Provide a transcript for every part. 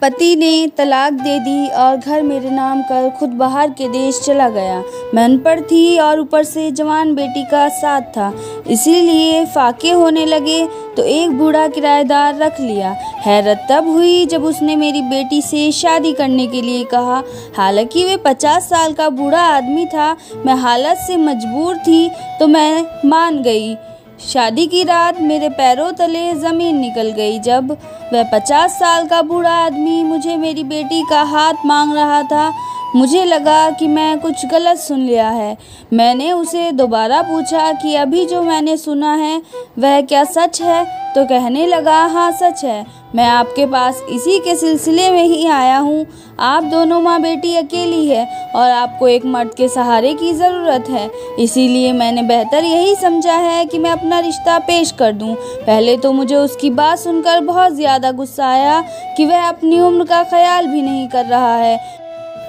पति ने तलाक दे दी और घर मेरे नाम कर खुद बाहर के देश चला गया। मैं अनपढ़ थी और ऊपर से जवान बेटी का साथ था, इसीलिए फाके होने लगे तो एक बूढ़ा किराएदार रख लिया। हैरत तब हुई जब उसने मेरी बेटी से शादी करने के लिए कहा। हालांकि वे 50 साल का बूढ़ा आदमी था, मैं हालत से मजबूर थी तो मैं मान गई। शादी की रात मेरे पैरों तले ज़मीन निकल गई जब वह 50 साल का बूढ़ा आदमी मुझे मेरी बेटी का हाथ मांग रहा था। मुझे लगा कि मैं कुछ गलत सुन लिया है। मैंने उसे दोबारा पूछा कि अभी जो मैंने सुना है वह क्या सच है, तो कहने लगा, हाँ सच है। मैं आपके पास इसी के सिलसिले में ही आया हूँ। आप दोनों माँ बेटी अकेली है और आपको एक मर्द के सहारे की ज़रूरत है, इसीलिए मैंने बेहतर यही समझा है कि मैं अपना रिश्ता पेश कर दूँ। पहले तो मुझे उसकी बात सुनकर बहुत ज़्यादा गुस्सा आया कि वह अपनी उम्र का ख्याल भी नहीं कर रहा है,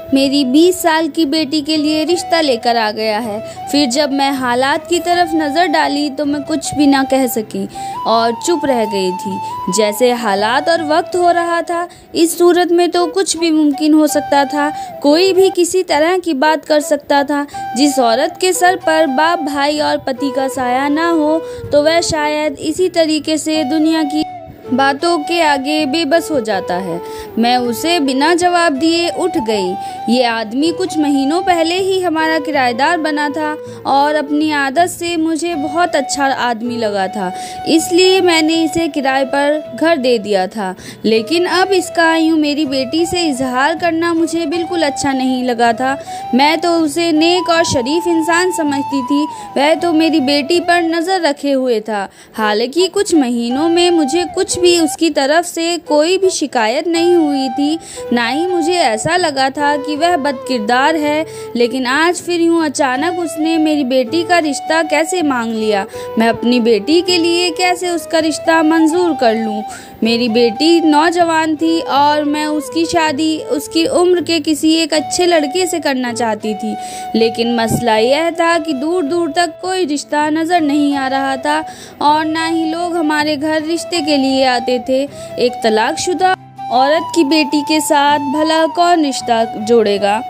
मेरी 20 साल की बेटी के लिए रिश्ता लेकर आ गया है। फिर जब मैं हालात की तरफ नज़र डाली तो मैं कुछ भी ना कह सकी और चुप रह गई थी। जैसे हालात और वक्त हो रहा था, इस सूरत में तो कुछ भी मुमकिन हो सकता था। कोई भी किसी तरह की बात कर सकता था। जिस औरत के सर पर बाप, भाई और पति का साया ना हो तो वह शायद इसी तरीके से दुनिया की बातों के आगे बेबस हो जाता है। मैं उसे बिना जवाब दिए उठ गई। ये आदमी कुछ महीनों पहले ही हमारा किराएदार बना था और अपनी आदत से मुझे बहुत अच्छा आदमी लगा था, इसलिए मैंने इसे किराए पर घर दे दिया था। लेकिन अब इसका यूँ मेरी बेटी से इजहार करना मुझे बिल्कुल अच्छा नहीं लगा था। मैं तो उसे नेक और शरीफ इंसान समझती थी, वह तो मेरी बेटी पर नज़र रखे हुए था। हालांकि कुछ महीनों में मुझे कुछ भी उसकी तरफ से कोई भी शिकायत नहीं हुई थी, ना ही मुझे ऐसा लगा था कि वह बदकिरदार है। लेकिन आज फिर यूँ अचानक उसने मेरी बेटी का रिश्ता कैसे मांग लिया। मैं अपनी बेटी के लिए कैसे उसका रिश्ता मंजूर कर लूँ। मेरी बेटी नौजवान थी और मैं उसकी शादी उसकी उम्र के किसी एक अच्छे लड़के से करना चाहती थी। लेकिन मसला यह था कि दूर दूर तक कोई रिश्ता नज़र नहीं आ रहा था और ना ही लोग हमारे घर रिश्ते के लिए आते थे। एक तलाकशुदा औरत की बेटी के साथ भला कौन रिश्ता जोड़ेगा।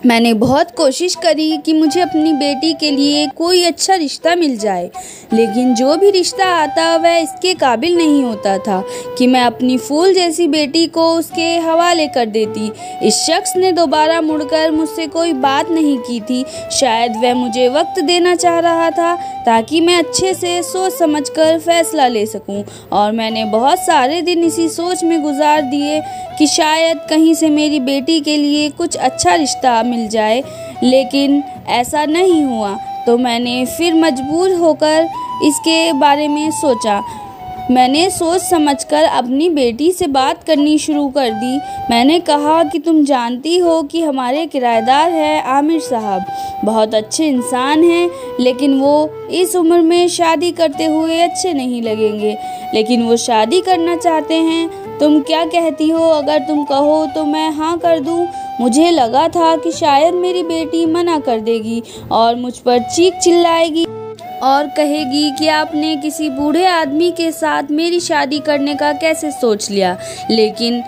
मैंने बहुत कोशिश करी कि मुझे अपनी बेटी के लिए कोई अच्छा रिश्ता मिल जाए, लेकिन जो भी रिश्ता आता वह इसके काबिल नहीं होता था कि मैं अपनी फूल जैसी बेटी को उसके हवाले कर देती। इस शख्स ने दोबारा मुड़कर मुझसे कोई बात नहीं की थी। शायद वह मुझे वक्त देना चाह रहा था ताकि मैं अच्छे से सोच समझकर फैसला ले सकूं, और मैंने बहुत सारे दिन इसी सोच में गुजार दिए कि शायद कहीं से मेरी बेटी के लिए कुछ अच्छा रिश्ता मिल जाए। लेकिन ऐसा नहीं हुआ तो मैंने फिर मजबूर होकर इसके बारे में सोचा। मैंने सोच समझकर अपनी बेटी से बात करनी शुरू कर दी। मैंने कहा कि तुम जानती हो कि हमारे किराएदार हैं आमिर साहब, बहुत अच्छे इंसान हैं, लेकिन वो इस उम्र में शादी करते हुए अच्छे नहीं लगेंगे, लेकिन वो शादी करना चाहते हैं। तुम क्या कहती हो? अगर तुम कहो तो मैं हाँ कर दूं। मुझे लगा था कि शायद मेरी बेटी मना कर देगी और मुझ पर चीख चिल्लाएगी और कहेगी कि आपने किसी बूढ़े आदमी के साथ मेरी शादी करने का कैसे सोच लिया। लेकिन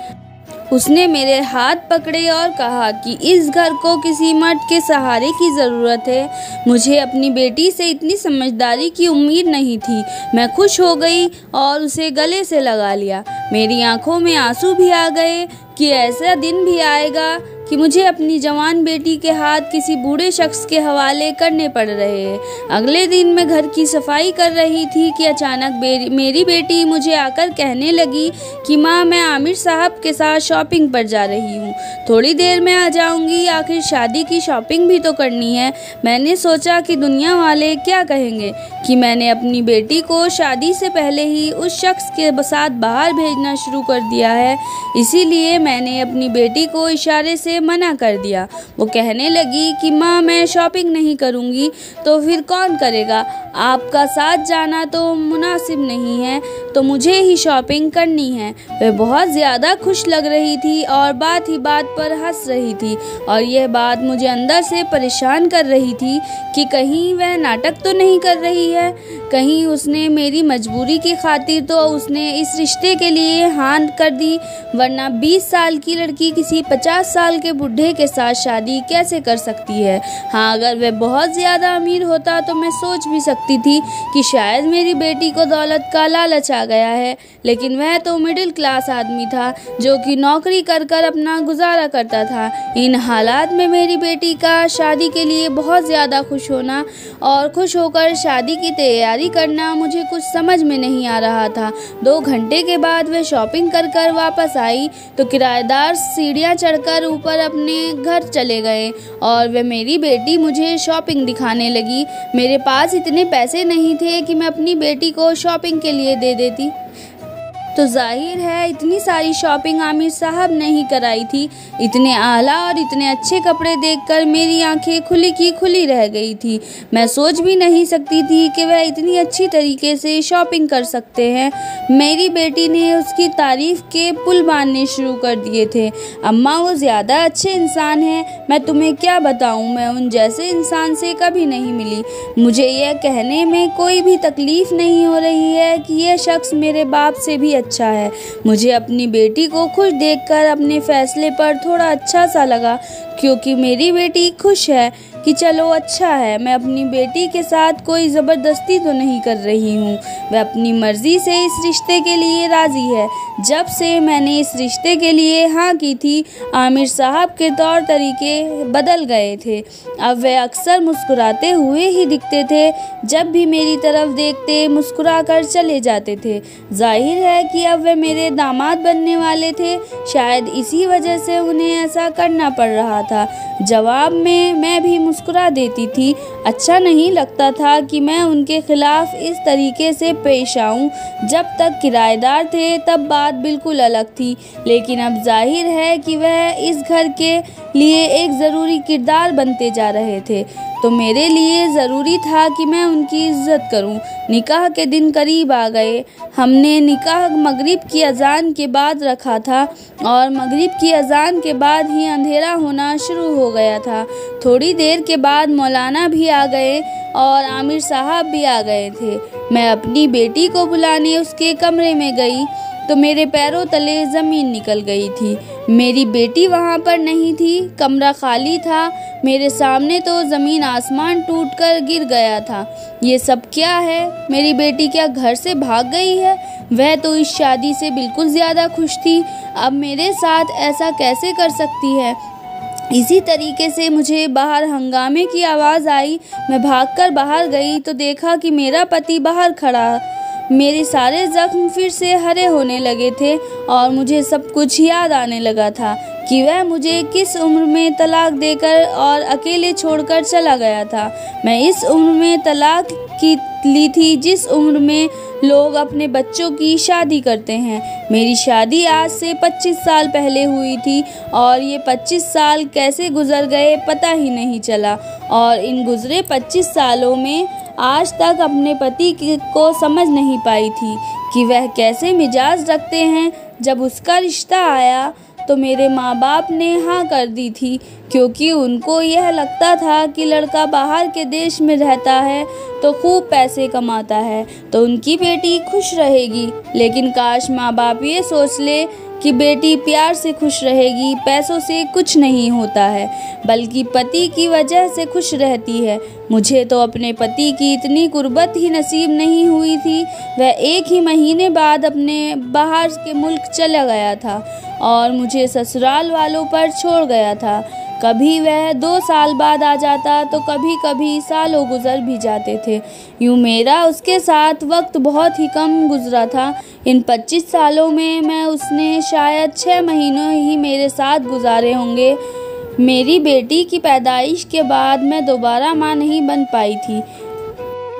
उसने मेरे हाथ पकड़े और कहा कि इस घर को किसी मर्द के सहारे की ज़रूरत है। मुझे अपनी बेटी से इतनी समझदारी की उम्मीद नहीं थी। मैं खुश हो गई और उसे गले से लगा लिया। मेरी आंखों में आंसू भी आ गए कि ऐसा दिन भी आएगा कि मुझे अपनी जवान बेटी के हाथ किसी बूढ़े शख्स के हवाले करने पड़ रहे हैं। अगले दिन मैं घर की सफाई कर रही थी कि अचानक मेरी बेटी मुझे आकर कहने लगी कि माँ, मैं आमिर साहब के साथ शॉपिंग पर जा रही हूँ, थोड़ी देर में आ जाऊँगी, आखिर शादी की शॉपिंग भी तो करनी है। मैंने सोचा कि दुनिया वाले क्या कहेंगे कि मैंने अपनी बेटी को शादी से पहले ही उस शख्स के साथ बाहर भेजना शुरू कर दिया है, इसीलिए मैंने अपनी बेटी को इशारे से मना कर दिया। वो कहने लगी कि माँ, मैं शॉपिंग नहीं करूँगी तो फिर कौन करेगा? आपका साथ जाना तो मुनासिब नहीं है, तो मुझे ही शॉपिंग करनी है। वह बहुत ज़्यादा खुश लग रही थी और बात ही बात पर हंस रही थी, और यह बात मुझे अंदर से परेशान कर रही थी कि कहीं वह नाटक तो नहीं कर रही है। कहीं उसने मेरी मजबूरी की खातिर तो उसने इस रिश्ते के लिए हाँ कर दी, वरना 20 साल की लड़की किसी 50 साल के बुढ़े के साथ शादी कैसे कर सकती है। हाँ, अगर वह बहुत ज़्यादा अमीर होता तो मैं सोच भी सकती थी कि शायद मेरी बेटी को दौलत का लालच आ गया है, लेकिन वह तो मिडिल क्लास आदमी था जो कि नौकरी कर कर अपना गुजारा करता था। इन हालात में मेरी बेटी का शादी के लिए बहुत ज़्यादा खुश होना और खुश होकर शादी की तैयारी करना मुझे कुछ समझ में नहीं आ रहा था। 2 घंटे के बाद वह शॉपिंग कर कर वापस आई तो किराएदार सीढ़ियाँ चढ़कर ऊपर अपने घर चले गए और वह मेरी बेटी मुझे शॉपिंग दिखाने लगी। मेरे पास इतने पैसे नहीं थे कि मैं अपनी बेटी को शॉपिंग के लिए दे देती, तो जाहिर है इतनी सारी शॉपिंग आमिर साहब ने ही कराई थी। इतने आला और इतने अच्छे कपड़े देखकर मेरी आंखें खुली की खुली रह गई थी। मैं सोच भी नहीं सकती थी कि वह इतनी अच्छी तरीके से शॉपिंग कर सकते हैं। मेरी बेटी ने उसकी तारीफ़ के पुल बांधने शुरू कर दिए थे। अम्मा, वो ज़्यादा अच्छे इंसान हैं, मैं तुम्हें क्या बताऊं, मैं उन जैसे इंसान से कभी नहीं मिली। मुझे यह कहने में कोई भी तकलीफ़ नहीं हो रही है कि यह शख्स मेरे बाप से भी अच्छा है। मुझे अपनी बेटी को खुश देखकर अपने फैसले पर थोड़ा अच्छा सा लगा, क्योंकि मेरी बेटी खुश है कि चलो अच्छा है। मैं अपनी बेटी के साथ कोई ज़बरदस्ती तो नहीं कर रही हूँ, वह अपनी मर्ज़ी से इस रिश्ते के लिए राज़ी है। जब से मैंने इस रिश्ते के लिए हाँ की थी, आमिर साहब के तौर तरीके बदल गए थे। अब वह अक्सर मुस्कुराते हुए ही दिखते थे, जब भी मेरी तरफ देखते मुस्कुरा कर चले जाते थे। जाहिर है कि अब वह मेरे दामाद बनने वाले थे, शायद इसी वजह से उन्हें ऐसा करना पड़ रहा था। जवाब में मैं भी मुस्कुरा देती थी। अच्छा नहीं लगता था कि मैं उनके खिलाफ इस तरीके से पेश आऊं। जब तक किराएदार थे तब बात बिल्कुल अलग थी, लेकिन अब जाहिर है कि वह इस घर के लिए एक ज़रूरी किरदार बनते जा रहे थे, तो मेरे लिए ज़रूरी था कि मैं उनकी इज़्ज़त करूं। निकाह के दिन करीब आ गए। हमने निकाह मगरिब की अज़ान के बाद रखा था और मगरिब की अज़ान के बाद ही अंधेरा होना शुरू हो गया था। थोड़ी देर के बाद मौलाना भी आ गए और आमिर साहब भी आ गए थे। मैं अपनी बेटी को बुलाने उसके कमरे में गई तो मेरे पैरों तले ज़मीन निकल गई थी। मेरी बेटी वहाँ पर नहीं थी, कमरा खाली था। मेरे सामने तो ज़मीन आसमान टूटकर गिर गया था। ये सब क्या है? मेरी बेटी क्या घर से भाग गई है? वह तो इस शादी से बिल्कुल ज़्यादा खुश थी, अब मेरे साथ ऐसा कैसे कर सकती है? इसी तरीके से मुझे बाहर हंगामे की आवाज़ आई। मैं भागकर बाहर गई तो देखा कि मेरा पति बाहर खड़ा। मेरे सारे ज़ख्म फिर से हरे होने लगे थे और मुझे सब कुछ याद आने लगा था कि वह मुझे किस उम्र में तलाक देकर और अकेले छोड़कर चला गया था। मैं इस उम्र में तलाक की ली थी जिस उम्र में लोग अपने बच्चों की शादी करते हैं। मेरी शादी आज से 25 साल पहले हुई थी और ये 25 साल कैसे गुजर गए पता ही नहीं चला। और इन गुजरे 25 सालों में आज तक अपने पति को समझ नहीं पाई थी कि वह कैसे मिजाज रखते हैं। जब उसका रिश्ता आया तो मेरे माँ बाप ने हाँ कर दी थी, क्योंकि उनको यह लगता था कि लड़का बाहर के देश में रहता है तो खूब पैसे कमाता है तो उनकी बेटी खुश रहेगी। लेकिन काश माँ बाप ये सोच ले कि बेटी प्यार से खुश रहेगी, पैसों से कुछ नहीं होता है, बल्कि पति की वजह से खुश रहती है। मुझे तो अपने पति की इतनी कुर्बत ही नसीब नहीं हुई थी। वह 1 ही महीने बाद अपने बाहर के मुल्क चला गया था और मुझे ससुराल वालों पर छोड़ गया था। कभी वह 2 साल बाद आ जाता तो कभी कभी सालों गुजर भी जाते थे। यूँ मेरा उसके साथ वक्त बहुत ही कम गुजरा था। इन 25 सालों में मैं उसने शायद 6 महीनों ही मेरे साथ गुजारे होंगे। मेरी बेटी की पैदाइश के बाद मैं दोबारा माँ नहीं बन पाई थी।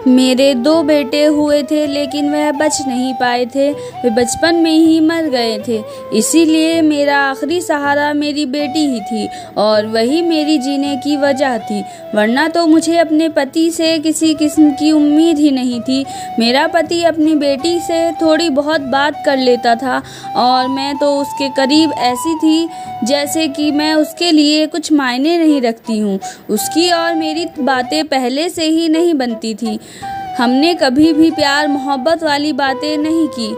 मेरे 2 बेटे हुए थे लेकिन वह बच नहीं पाए थे, वे बचपन में ही मर गए थे। इसीलिए मेरा आखिरी सहारा मेरी बेटी ही थी और वही मेरी जीने की वजह थी, वरना तो मुझे अपने पति से किसी किस्म की उम्मीद ही नहीं थी। मेरा पति अपनी बेटी से थोड़ी बहुत बात कर लेता था और मैं तो उसके करीब ऐसी थी जैसे कि मैं उसके लिए कुछ मायने नहीं रखती हूँ। उसकी और मेरी बातें पहले से ही नहीं बनती थी। हमने कभी भी प्यार मोहब्बत वाली बातें नहीं की।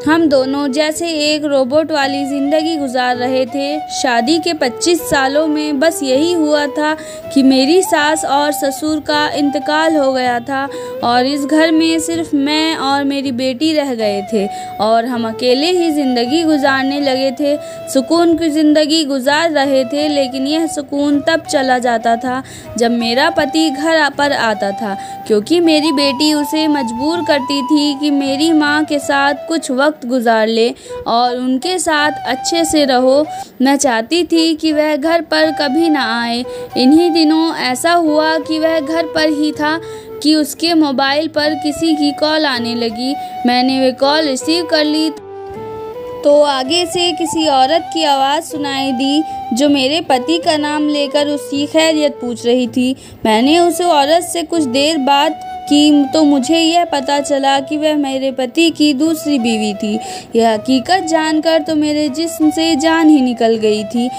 हम दोनों जैसे एक रोबोट वाली ज़िंदगी गुजार रहे थे। शादी के 25 सालों में बस यही हुआ था कि मेरी सास और ससुर का इंतकाल हो गया था और इस घर में सिर्फ मैं और मेरी बेटी रह गए थे और हम अकेले ही ज़िंदगी गुजारने लगे थे। सुकून की ज़िंदगी गुजार रहे थे, लेकिन यह सुकून तब चला जाता था जब मेरा पति घर पर आता था, क्योंकि मेरी बेटी उसे मजबूर करती थी कि मेरी माँ के साथ कुछ वक्त गुजार ले और उनके साथ अच्छे से रहो। मैं चाहती थी कि वह घर पर कभी ना आए। इन्हीं दिनों ऐसा हुआ कि वह घर पर ही था कि उसके मोबाइल पर किसी की कॉल आने लगी। मैंने वे कॉल रिसीव कर ली तो आगे से किसी औरत की आवाज़ सुनाई दी जो मेरे पति का नाम लेकर उसकी खैरियत पूछ रही थी। मैंने उस औरत से कुछ देर बात की तो मुझे यह पता चला कि वह मेरे पति की दूसरी बीवी थी। यह हकीकत जानकर तो मेरे जिस्म से जान ही निकल गई थी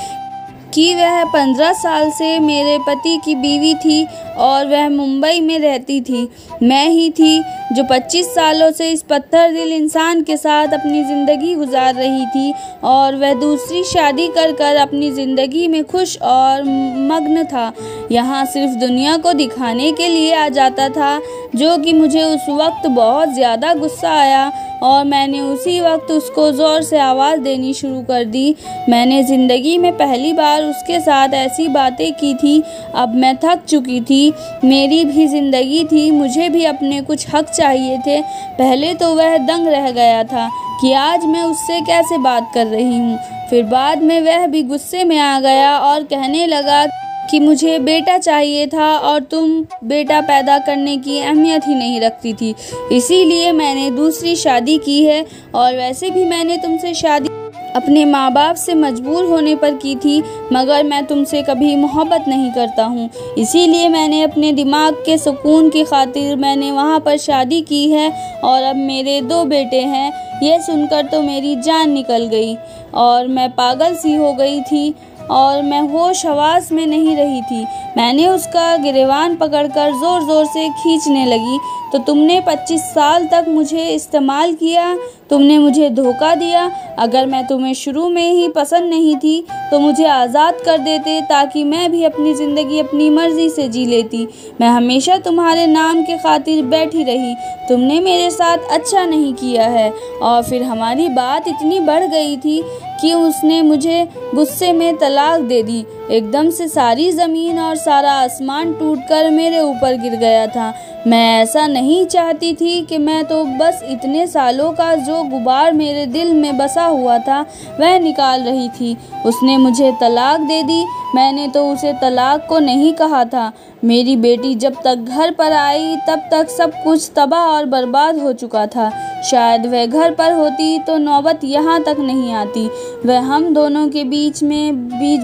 कि वह 15 साल से मेरे पति की बीवी थी और वह मुंबई में रहती थी। मैं ही थी जो 25 सालों से इस पत्थर दिल इंसान के साथ अपनी ज़िंदगी गुजार रही थी और वह दूसरी शादी कर अपनी ज़िंदगी में खुश और मग्न था। यहाँ सिर्फ दुनिया को दिखाने के लिए आ जाता था, जो कि मुझे उस वक्त बहुत ज़्यादा गुस्सा आया और मैंने उसी वक्त उसको ज़ोर से आवाज़ देनी शुरू कर दी। मैंने ज़िंदगी में पहली बार उसके साथ ऐसी बातें की थी। अब मैं थक चुकी थी। मेरी भी ज़िंदगी थी, मुझे भी अपने कुछ हक चाहिए थे। पहले तो वह दंग रह गया था कि आज मैं उससे कैसे बात कर रही हूँ। फिर बाद में वह भी गुस्से में आ गया और कहने लगा कि मुझे बेटा चाहिए था और तुम बेटा पैदा करने की अहमियत ही नहीं रखती थी, इसीलिए मैंने दूसरी शादी की है। और वैसे भी मैंने तुमसे शादी अपने माँ बाप से मजबूर होने पर की थी, मगर मैं तुमसे कभी मोहब्बत नहीं करता हूँ, इसीलिए मैंने अपने दिमाग के सुकून की खातिर मैंने वहाँ पर शादी की है और अब मेरे 2 बेटे हैं। यह सुनकर तो मेरी जान निकल गई और मैं पागल सी हो गई थी और मैं होश हवास में नहीं रही थी। मैंने उसका गिरेबान पकड़कर ज़ोर ज़ोर से खींचने लगी। तो तुमने 25 साल तक मुझे इस्तेमाल किया, तुमने मुझे धोखा दिया। अगर मैं तुम्हें शुरू में ही पसंद नहीं थी तो मुझे आज़ाद कर देते ताकि मैं भी अपनी ज़िंदगी अपनी मर्ज़ी से जी लेती। मैं हमेशा तुम्हारे नाम के खातिर बैठी रही। तुमने मेरे साथ अच्छा नहीं किया है। और फिर हमारी बात इतनी बढ़ गई थी कि उसने मुझे गुस्से में तलाक दे दी। एकदम से सारी ज़मीन और सारा आसमान टूटकर मेरे ऊपर गिर गया था। मैं ऐसा नहीं चाहती थी कि मैं तो बस इतने सालों का जो गुबार मेरे दिल में बसा हुआ था वह निकाल रही थी। उसने मुझे तलाक दे दी। मैंने तो उसे तलाक को नहीं कहा था। मेरी बेटी जब तक घर पर आई तब तक सब कुछ तबाह और बर्बाद हो चुका था। शायद वह घर पर होती तो नौबत यहाँ तक नहीं आती। वह हम दोनों के बीच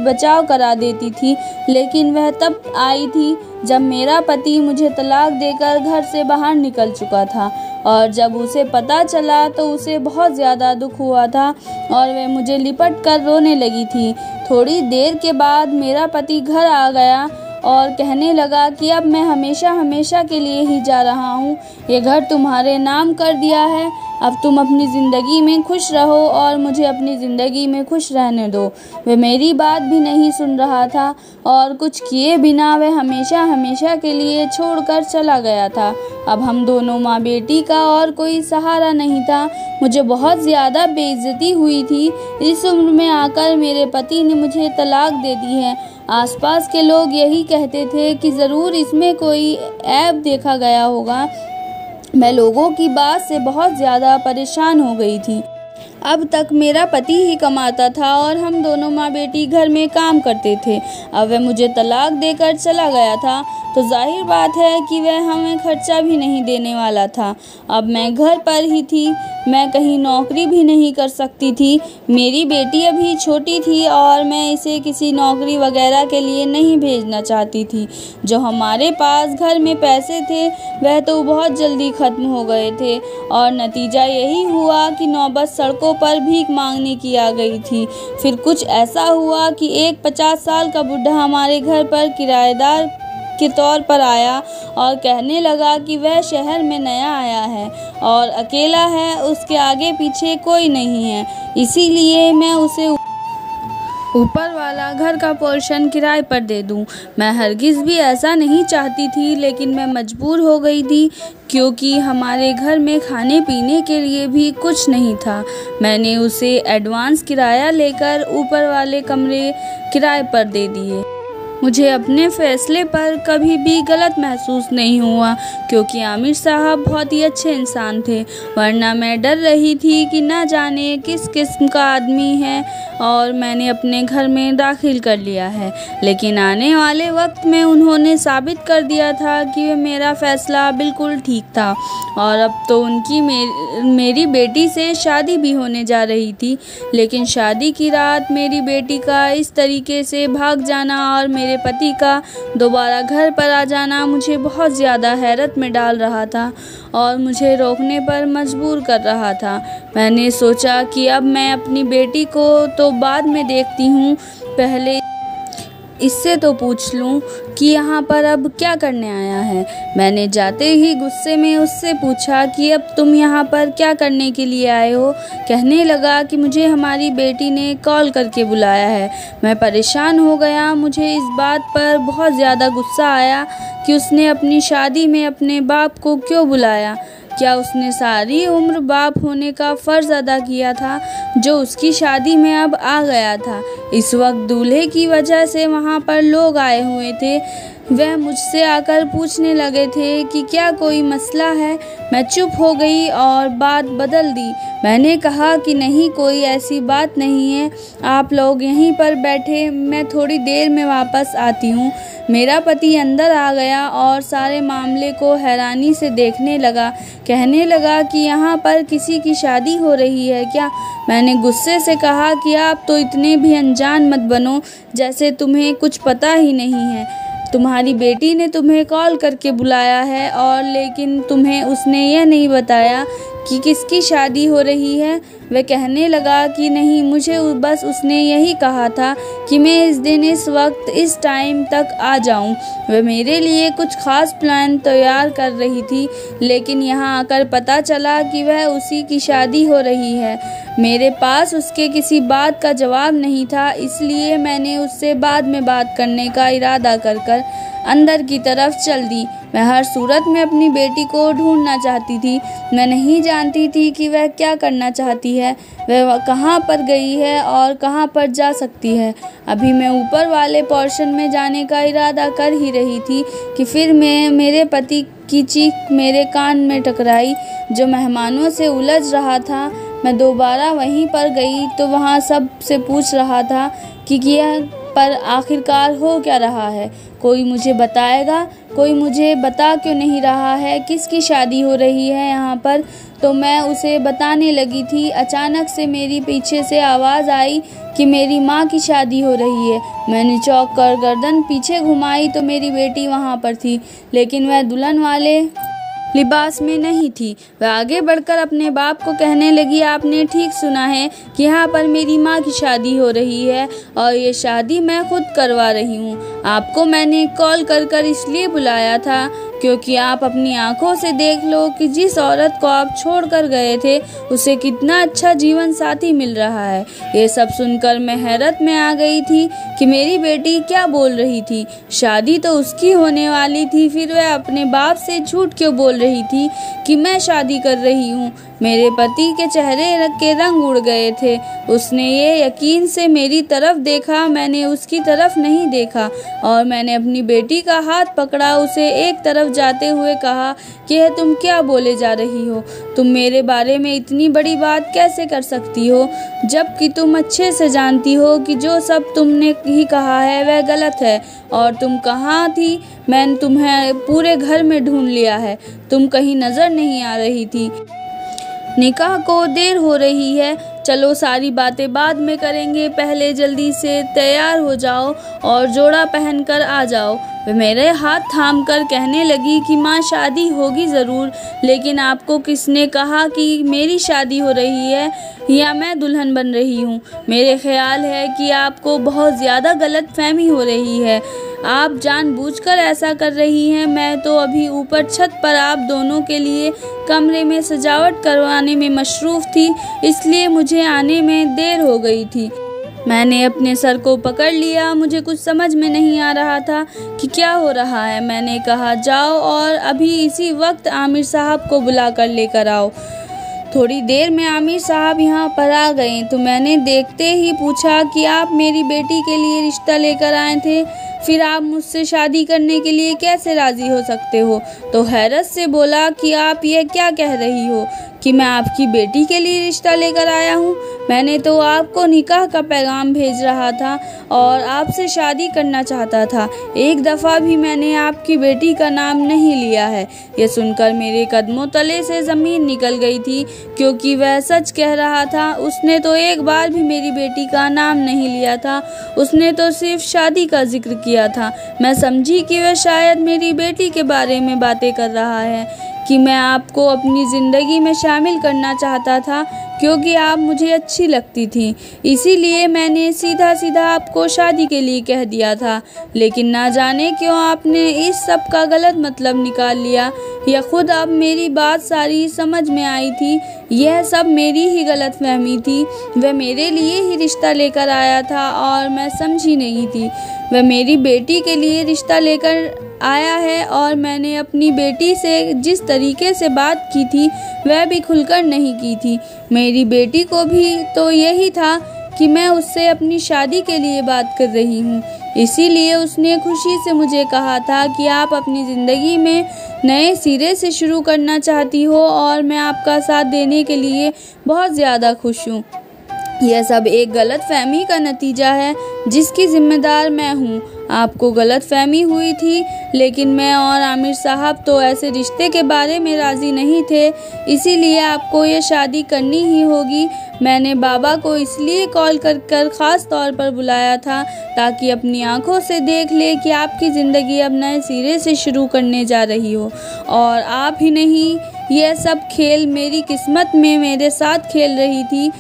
बचाव करा देती थी, लेकिन वह तब आई थी जब मेरा पति मुझे तलाक देकर घर से बाहर निकल चुका था। और जब उसे पता चला तो उसे बहुत ज़्यादा दुख हुआ था और वह मुझे लिपट कर रोने लगी थी। थोड़ी देर के बाद मेरा पति घर आ गया और कहने लगा कि अब मैं हमेशा हमेशा के लिए ही जा रहा हूँ। ये घर तुम्हारे नाम कर दिया है। अब तुम अपनी ज़िंदगी में खुश रहो और मुझे अपनी ज़िंदगी में खुश रहने दो। वह मेरी बात भी नहीं सुन रहा था और कुछ किए बिना वह हमेशा हमेशा के लिए छोड़कर चला गया था। अब हम दोनों माँ बेटी का और कोई सहारा नहीं था। मुझे बहुत ज़्यादा बेइज्जती हुई थी। इस उम्र में आकर मेरे पति ने मुझे तलाक दे दी है। आसपास के लोग यही कहते थे कि ज़रूर इसमें कोई ऐब देखा गया होगा। मैं लोगों की बात से बहुत ज़्यादा परेशान हो गई थी। अब तक मेरा पति ही कमाता था और हम दोनों माँ बेटी घर में काम करते थे। अब वह मुझे तलाक देकर चला गया था तो जाहिर बात है कि वह हमें खर्चा भी नहीं देने वाला था। अब मैं घर पर ही थी, मैं कहीं नौकरी भी नहीं कर सकती थी। मेरी बेटी अभी छोटी थी और मैं इसे किसी नौकरी वगैरह के लिए नहीं भेजना चाहती थी। जो हमारे पास घर में पैसे थे वह तो बहुत जल्दी ख़त्म हो गए थे और नतीजा यही हुआ कि नौबत सड़कों पर भीख मांगने की आ गई थी। फिर कुछ ऐसा हुआ कि एक 50 साल का बुढ़ा हमारे घर पर किराएदार के तौर पर आया और कहने लगा कि वह शहर में नया आया है और अकेला है, उसके आगे पीछे कोई नहीं है, इसीलिए मैं उसे ऊपर वाला घर का पोर्शन किराए पर दे दूं। मैं हरगिज़ भी ऐसा नहीं चाहती थी, लेकिन मैं मजबूर हो गई थी क्योंकि हमारे घर में खाने पीने के लिए भी कुछ नहीं था। मैंने उसे एडवांस किराया लेकर ऊपर वाले कमरे किराए पर दे दिए। मुझे अपने फैसले पर कभी भी गलत महसूस नहीं हुआ क्योंकि आमिर साहब बहुत ही अच्छे इंसान थे, वरना मैं डर रही थी कि ना जाने किस किस्म का आदमी है और मैंने अपने घर में दाखिल कर लिया है। लेकिन आने वाले वक्त में उन्होंने साबित कर दिया था कि मेरा फ़ैसला बिल्कुल ठीक था और अब तो उनकी मेरी बेटी से शादी भी होने जा रही थी। लेकिन शादी की रात मेरी बेटी का इस तरीके से भाग जाना और मेरे पति का दोबारा घर पर आ जाना मुझे बहुत ज़्यादा हैरत में डाल रहा था और मुझे रोकने पर मजबूर कर रहा था। मैंने सोचा कि अब मैं अपनी बेटी को तो बाद में देखती हूँ, पहले इससे तो पूछ लूँ कि यहाँ पर अब क्या करने आया है। मैंने जाते ही गुस्से में उससे पूछा कि अब तुम यहाँ पर क्या करने के लिए आए हो। कहने लगा कि मुझे हमारी बेटी ने कॉल करके बुलाया है। मैं परेशान हो गया। मुझे इस बात पर बहुत ज़्यादा गुस्सा आया कि उसने अपनी शादी में अपने बाप को क्यों बुलाया। क्या उसने सारी उम्र बाप होने का फ़र्ज़ अदा किया था जो उसकी शादी में अब आ गया था। इस वक्त दूल्हे की वजह से वहाँ पर लोग आए हुए थे। वह मुझसे आकर पूछने लगे थे कि क्या कोई मसला है। मैं चुप हो गई और बात बदल दी। मैंने कहा कि नहीं, कोई ऐसी बात नहीं है, आप लोग यहीं पर बैठे, मैं थोड़ी देर में वापस आती हूँ। मेरा पति अंदर आ गया और सारे मामले को हैरानी से देखने लगा। कहने लगा कि यहाँ पर किसी की शादी हो रही है क्या। मैंने गुस्से से कहा कि आप तो इतने भी अनजान मत बनो जैसे तुम्हें कुछ पता ही नहीं है। तुम्हारी बेटी ने तुम्हें कॉल करके बुलाया है और लेकिन तुम्हें उसने यह नहीं बताया कि किसकी शादी हो रही है। वह कहने लगा कि नहीं, मुझे बस उसने यही कहा था कि मैं इस दिन इस वक्त इस टाइम तक आ जाऊं। वह मेरे लिए कुछ ख़ास प्लान तैयार कर रही थी, लेकिन यहाँ आकर पता चला कि वह उसी की शादी हो रही है। मेरे पास उसके किसी बात का जवाब नहीं था, इसलिए मैंने उससे बाद में बात करने का इरादा कर अंदर की तरफ चल दी। मैं हर सूरत में अपनी बेटी को ढूंढना चाहती थी। मैं नहीं जानती थी कि वह क्या करना चाहती है, वह कहाँ पर गई है और कहाँ पर जा सकती है। अभी मैं ऊपर वाले पोर्शन में जाने का इरादा कर ही रही थी कि फिर मेरे पति की चीख मेरे कान में टकराई। जो मेहमानों से उलझ रहा था, मैं दोबारा वहीं पर गई तो वहाँ सब से पूछ रहा था कि यह पर आखिरकार हो क्या रहा है। कोई मुझे बताएगा। कोई मुझे बता क्यों नहीं रहा है किसकी शादी हो रही है यहाँ पर। तो मैं उसे बताने लगी थी। अचानक से मेरी पीछे से आवाज़ आई कि मेरी माँ की शादी हो रही है। मैंने चौंक कर गर्दन पीछे घुमाई तो मेरी बेटी वहाँ पर थी, लेकिन वह दुल्हन वाले लिबास में नहीं थी। वह आगे बढ़कर अपने बाप को कहने लगी, आपने ठीक सुना है कि यहाँ पर मेरी माँ की शादी हो रही है और ये शादी मैं खुद करवा रही हूँ। आपको मैंने कॉल कर इसलिए बुलाया था क्योंकि आप अपनी आंखों से देख लो कि जिस औरत को आप छोड़कर गए थे उसे कितना अच्छा जीवन साथी मिल रहा है। ये सब सुनकर मैं हैरत में आ गई थी कि मेरी बेटी क्या बोल रही थी। शादी तो उसकी होने वाली थी, फिर वह अपने बाप से झूठ क्यों बोल रही थी कि मैं शादी कर रही हूँ। मेरे पति के चेहरे के रंग उड़ गए थे। उसने ये यकीन से मेरी तरफ देखा, मैंने उसकी तरफ नहीं देखा और मैंने अपनी बेटी का हाथ पकड़ा, उसे एक तरफ जाते हुए कहा कि तुम क्या बोले जा रही हो। तुम मेरे बारे में इतनी बड़ी बात कैसे कर सकती हो, जबकि तुम अच्छे से जानती हो कि जो सब तुमने ही कहा है वह गलत है। और तुम कहाँ थी? मैंने तुम्हें पूरे घर में ढूंढ लिया है, तुम कहीं नज़र नहीं आ रही थी। निकाह को देर हो रही है, चलो सारी बातें बाद में करेंगे, पहले जल्दी से तैयार हो जाओ और जोड़ा पहनकर आ जाओ। वे मेरे हाथ थाम कर कहने लगी कि माँ, शादी होगी ज़रूर, लेकिन आपको किसने कहा कि मेरी शादी हो रही है या मैं दुल्हन बन रही हूँ। मेरे ख्याल है कि आपको बहुत ज़्यादा गलत फहमी हो रही है। आप जानबूझकर ऐसा कर रही हैं। मैं तो अभी ऊपर छत पर आप दोनों के लिए कमरे में सजावट करवाने में मशरूफ़ थी, इसलिए मुझे आने में देर हो गई थी। मैंने अपने सर को पकड़ लिया। मुझे कुछ समझ में नहीं आ रहा था कि क्या हो रहा है। मैंने कहा, जाओ और अभी इसी वक्त आमिर साहब को बुला कर लेकर आओ। थोड़ी देर में आमिर साहब यहाँ पर आ गए तो मैंने देखते ही पूछा कि आप मेरी बेटी के लिए रिश्ता लेकर आए थे, फिर आप मुझसे शादी करने के लिए कैसे राज़ी हो सकते हो? तो हैरत से बोला कि आप ये क्या कह रही हो कि मैं आपकी बेटी के लिए रिश्ता लेकर आया हूँ? मैंने तो आपको निकाह का पैगाम भेज रहा था और आपसे शादी करना चाहता था। एक दफ़ा भी मैंने आपकी बेटी का नाम नहीं लिया है। यह सुनकर मेरे कदमों तले से ज़मीन निकल गई थी, क्योंकि वह सच कह रहा था। उसने तो एक बार भी मेरी बेटी का नाम नहीं लिया था, उसने तो सिर्फ शादी का जिक्र किया था। मैं समझी कि वह शायद मेरी बेटी के बारे में बातें कर रहा है, कि मैं आपको अपनी ज़िंदगी में शामिल करना चाहता था क्योंकि आप मुझे अच्छी लगती थी। इसीलिए मैंने सीधा सीधा आपको शादी के लिए कह दिया था। लेकिन ना जाने क्यों आपने इस सब का गलत मतलब निकाल लिया, या खुद अब मेरी बात सारी समझ में आई थी। यह सब मेरी ही गलतफहमी थी। वह मेरे लिए ही रिश्ता लेकर आया था और मैं समझी नहीं थी। वह मेरी बेटी के लिए रिश्ता लेकर आया है और मैंने अपनी बेटी से जिस तरीके से बात की थी वह भी खुलकर नहीं की थी। मेरी बेटी को भी तो यही था कि मैं उससे अपनी शादी के लिए बात कर रही हूँ। इसीलिए उसने खुशी से मुझे कहा था कि आप अपनी ज़िंदगी में नए सिरे से शुरू करना चाहती हो और मैं आपका साथ देने के लिए बहुत ज़्यादा खुश हूँ। यह सब एक गलत फहमी का नतीजा है जिसकी ज़िम्मेदार मैं हूँ। आपको गलत फहमी हुई थी, लेकिन मैं और आमिर साहब तो ऐसे रिश्ते के बारे में राज़ी नहीं थे, इसीलिए आपको ये शादी करनी ही होगी। मैंने बाबा को इसलिए कॉल कर ख़ास तौर पर बुलाया था ताकि अपनी आंखों से देख ले कि आपकी ज़िंदगी अब नए सिरे से शुरू करने जा रही हो। और आप ही नहीं, यह सब खेल मेरी किस्मत में मेरे साथ खेल रही थी।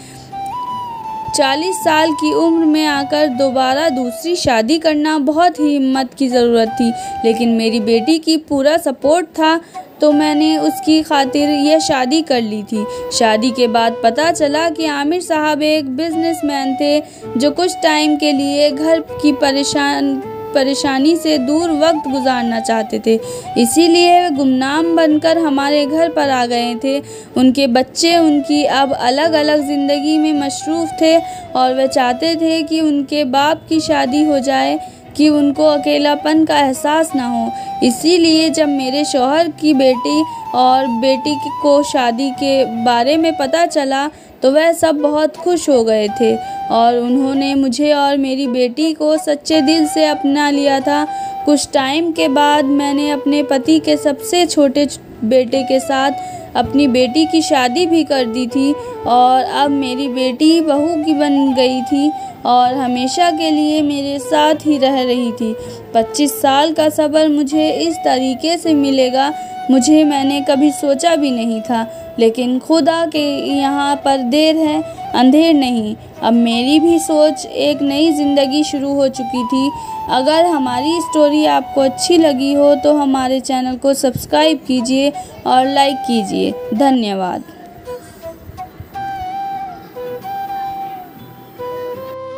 40 साल की उम्र में आकर दोबारा दूसरी शादी करना बहुत ही हिम्मत की ज़रूरत थी, लेकिन मेरी बेटी की पूरा सपोर्ट था तो मैंने उसकी खातिर यह शादी कर ली थी। शादी के बाद पता चला कि आमिर साहब एक बिजनेसमैन थे जो कुछ टाइम के लिए घर की परेशानी से दूर वक्त गुजारना चाहते थे, इसीलिए वे गुमनाम बनकर हमारे घर पर आ गए थे। उनके बच्चे उनकी अब अलग अलग ज़िंदगी में मशरूफ़ थे और वे चाहते थे कि उनके बाप की शादी हो जाए, कि उनको अकेलापन का एहसास ना हो। इसीलिए जब मेरे शौहर की बेटी और बेटी को शादी के बारे में पता चला तो वह सब बहुत खुश हो गए थे और उन्होंने मुझे और मेरी बेटी को सच्चे दिल से अपना लिया था। कुछ टाइम के बाद मैंने अपने पति के सबसे छोटे बेटे के साथ अपनी बेटी की शादी भी कर दी थी और अब मेरी बेटी बहू की बन गई थी और हमेशा के लिए मेरे साथ ही रह रही थी। 25 साल का सब्र मुझे इस तरीके से मिलेगा मैंने कभी सोचा भी नहीं था, लेकिन खुदा के यहाँ पर देर है अंधेर नहीं। अब मेरी भी सोच एक नई ज़िंदगी शुरू हो चुकी थी। अगर हमारी स्टोरी आपको अच्छी लगी हो तो हमारे चैनल को सब्सक्राइब कीजिए और लाइक कीजिए। धन्यवाद।